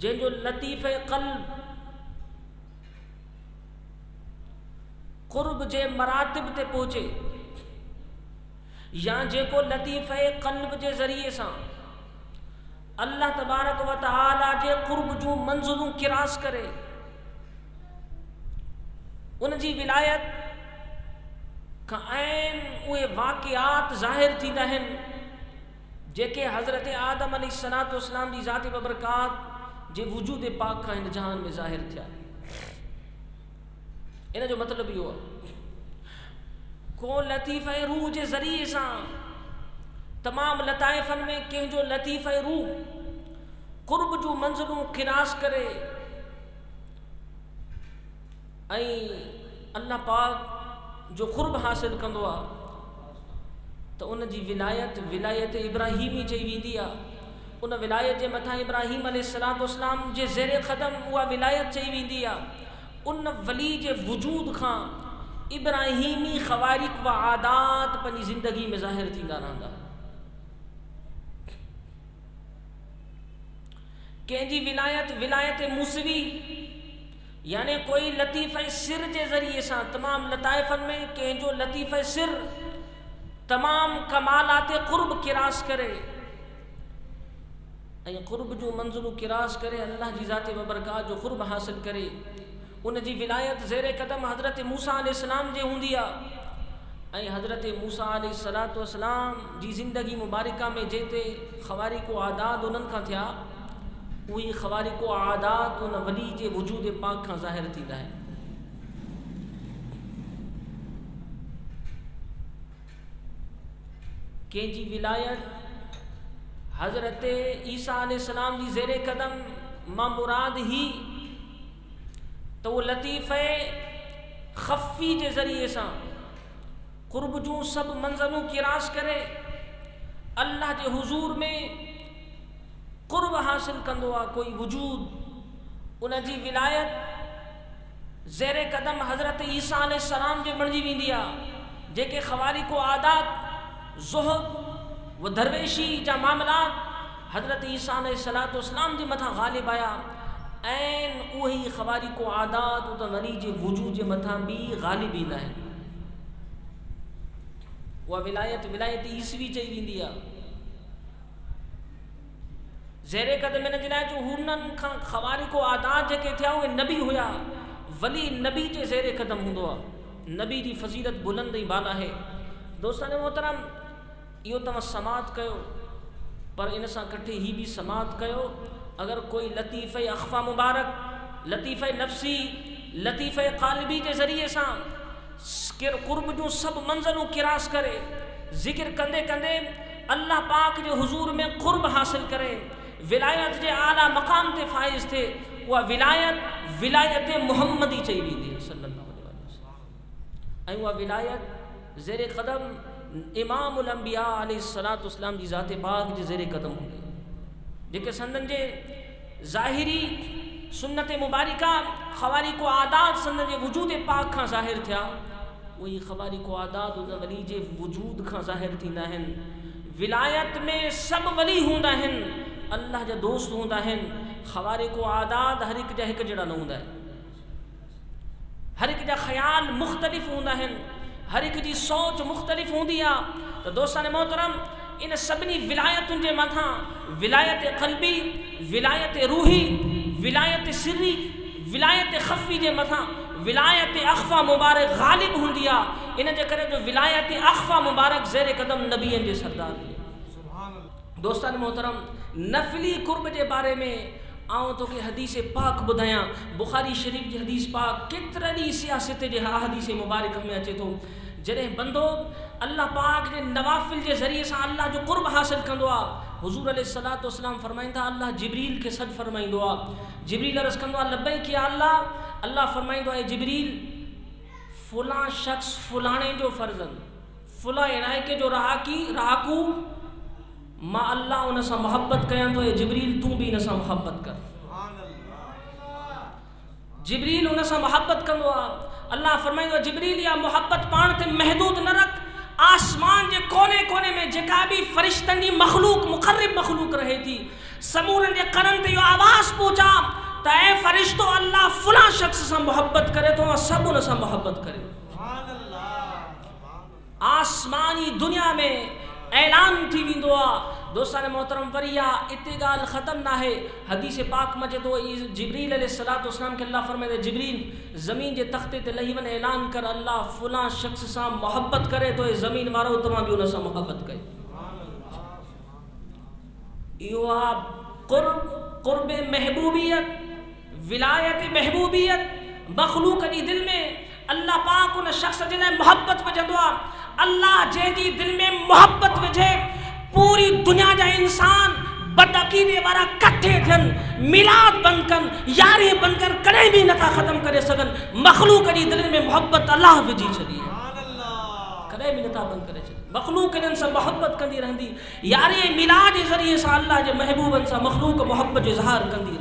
जंहिंजो लतीफ़े क़ल्ब क़ुर्ब जे मरातिब ते पहुचे, या जेको लतीफ़े क़ल्ब जे ज़रिए सां अल्लाह तबारक व तआला जे क़ुर्ब जूं मंज़िलूं किरास करे, उन जी विलायत खां ऐन उहे वाक़ियात ज़ाहिर थींदा आहिनि जेके हज़रत आदम अलैहिस्सलातु वस्सलाम जी ज़ात बबरकात जे वजूद पाक खां हिन जहान में ज़ाहिर थिया। इन जो मतिलबु इहो आहे, को लतीफ़े रूह जे ज़रिए सां तमाम लताइफ़नि में कंहिंजो लतीफ़े रूह क़ुर्ब जूं मंज़िलूं ख़िरास करे ऐं अल्लाह पाक जो क़ुर्ब हासिल कंदो आहे त उन जी विलायत इब्राहीमी चई वेंदी आहे। उन विलायत जे मथां इब्राहीम अलैहिस्सलातु वस्सलाम जे ज़ेरे क़दम उहा विलायत चई वेंदी आहे। उन वली जे वजूद खां इब्राहीमी ख़वारिक़ व आदात पंहिंजी ज़िंदगी में ज़ाहिर थींदा रहंदा। कंहिंजी विलायत मूसवी यानी कोई लतीफ़े सिर जे ज़रिए सां तमाम लताइफ़नि में कंहिंजो लतीफ़े सिर तमाम कमालात क़ुर्ब किरास करे ऐं क़ुर्ब जूं मंज़िलूं किरास करे अल्लाह जी ज़ात बबरकात जो क़ुर्ब हासिल करे। उन जी विलायत ज़ेरे क़दम हज़रत मूसा अलैहिस्सलाम जे हूंदी आहे ऐं हज़रत मूसा अलैहिस्सलातु वस्सलाम जी ज़िंदगी मुबारका में जेते ख़वारिक़ आदात उन्हनि खां थिया, उहे ख़वारिक़ आदात उन वली जे वजूद पाक खां ज़ाहिर थींदा आहिनि। कंहिंजी विलायत हज़रत ईसा अलैहिस्सलाम जी ज़ेरे क़दम मां मुराद ही त उहो लतीफ़े ख़फ़ी जे ज़रिए सां क़ुर्ब जूं सभु मंज़िलूं किरास करे अल्लाह जे हुज़ूर में क़ुर्ब हासिल कंदो आहे कोई वजूद। उन जी विलायत ज़ेरे क़दम हज़रत ईसा अलैहिस्सलाम जे बणिजी वेंदी आहे, जेके ख़वारिक़ आदात ज़ुहद व दरवेशी जा मामलात हज़रत ईसा अलैहिस्सलातु वस्सलाम जे मथां ग़ालिब आया, ऐं उहे ई ख़वारिक़ आदात उन वली जे वजूद जे मथां बि ग़ालिब ईंदा आहिनि। उहा विलायत ईसवी चई वेंदी आहे। ज़ेरे क़दम हिन जे लाइ जो हुननि खां ख़वारिक़ आदात जेके थिया उहे नबी हुया, वली नबी जे ज़ेरे क़दम हूंदो आहे। नबी जी फ़ज़ीलत बुलंद ऐं बाला आहे। दोस्तान मोहतरम, इहो तव्हां समात कयो, पर इन सां गॾु ही बि समात कयो, अगर कोई लतीफ़े अख़फ़ा मुबारक, लतीफ़े नफ़सी, लतीफ़े क़ालिबी के ज़रिए सां क़ुर्ब जूं सभु मंज़िलूं किरास करे ज़िक्र कंदे कंदे अल्लाह पाक जे हुज़ूर में क़ुर्ब हासिल करे, विलायत जे आला मक़ाम ते फ़ाइज़ थे, उहा विलायत मुहम्मदी चई वेंदी आहे सल्लल्लाहु अलैहि वसल्लम। ऐं उहा विलायत ज़ेरे क़दम इमामुल अंबिया अलैहिस्सलातु वस्सलाम जी ज़ात पाक जे ज़ेरे क़दम हूंदी, जेके संदन जे ज़ाहिरी सुन्नत मुबारिका ख़वारिक़ आदात संदन जे वजूद पाक खां ज़ाहिर थिया, उही ख़वारिक़ आदात उन वली जे वजूद खां ज़ाहिर थींदा आहिनि। विलायत में सभु वली हूंदा आहिनि, अल्लाह जा दोस्त हूंदा आहिनि। ख़वारिक़ आदात हर हिक जा हिक जहिड़ा न हूंदा आहिनि, हर हिक जा ख़्याल मुख़्तलिफ़ हूंदा आहिनि, हर हिक जी सोच मुख़्तलिफ़ हूंदी आहे। त दोस्तान मोहतरम, इन सभिनी विलायतुनि जे मथां विलायत क़ल्बी, विलायत रूही, विलायत सिरी, विलायत ख़फ़ी जे मथां विलायत अख़फ़ा मुबारक ग़ालिब हूंदी आहे। इन जे करे जो विलायत अख़फ़ा मुबारक ज़ेरे क़दम नबीअनि जे सरदार हुई। दोस्तान मोहतरम, नफ़ली क़ुर्ब जे बारे में आऊं तोखे हदीस पाक ॿुधायां। बुख़ारी शरीफ़ जी हदीस पाक केतिरनि सियासत जे हदीस मुबारक में अचे थो, जॾहिं बंदो अल्लाह पाक जे नवाफ़िल जे ज़रिए सां अल्लाह जो क़ुर्ब हासिल कंदो आहे, हुज़ूर अलैहिस्सलातु वस्सलाम फरमाईंदा अल्लाह जिब्रील खे सॾु फरमाईंदो आहे। जिब्रील अर्ज़ कंदो आहे लब्बैक या अल्लाह। अल्लाह फरमाईंदो आहे जिब्रील, फुला शख़्स फुलाणे जो फ़र्ज़ंद, फुला इलाइक़े जो रहाकू, मां अल्लाह उन सां मोहब्बत कयां थो, जिब्रील तूं बि इन सां मोहब्बत कर। जिब्रील उन सां मोहब्बत कंदो आहे। अल्लाह फरमाईंदो आहे जिब्रील या मोहब्बत पाण ते महदूद न रख, आसमान जे कोने कोने में जेका भी फरिश्तनि जी मखलूक मुक़र्रब मखलूक रहे थी, समूरनि जे करन ते इहो आवाज़ पहुचा त ऐं फ़रिश्तो अल्लाह फलां शख़्स सां मोहब्बत करे थो, सभु उन सां मोहब्बत करे। आसमानी दुनिया में ऐलान थी वेंदो आहे। दोस्तान मोहतरम वरी आहे इते ॻाल्हि ख़तमु न आहे। हदीस पाक में चए थो जिब्रील अलैहिस्सलाम खे अल्लाह फरमाए जिब्रील ज़मीन जे तख़्ते ते लही वञे ऐलान कर अल्लाह फलां शख़्स सां मोहब्बत करे थो, ज़मीन वारो तव्हां बि उन सां मोहब्बत कयो। इहो आहे क़ुर्ब महबूबियत, विलायत महबूबियत। मखलूक जी दिल में अल्लाह पाक उन शख़्स जे लाइ मोहब्बत विझंदो आहे। अल्लाह जंहिंजी दिल में मोहब्बत विझे पूरी दुनिया जा इंसान बदअक़ीदे वारा कट्ठे थियनि, मिलाद बंदि कनि, यारी बंदि कनि, कॾहिं बि नथा ख़त्म करे सघनि। मखलूक जी दिल में मोहब्बत अल्लाह विझी छॾी आहे, कॾहिं बि नथा बंदि करे छॾनि। मखलूक इन्हनि सां मोहब्बत कंदी रहंदी, यारी मिलाद जे ज़रिए सां अल्लाह जे महबूबनि सां मखलूक मोहब्बत जो इज़हार कंदी।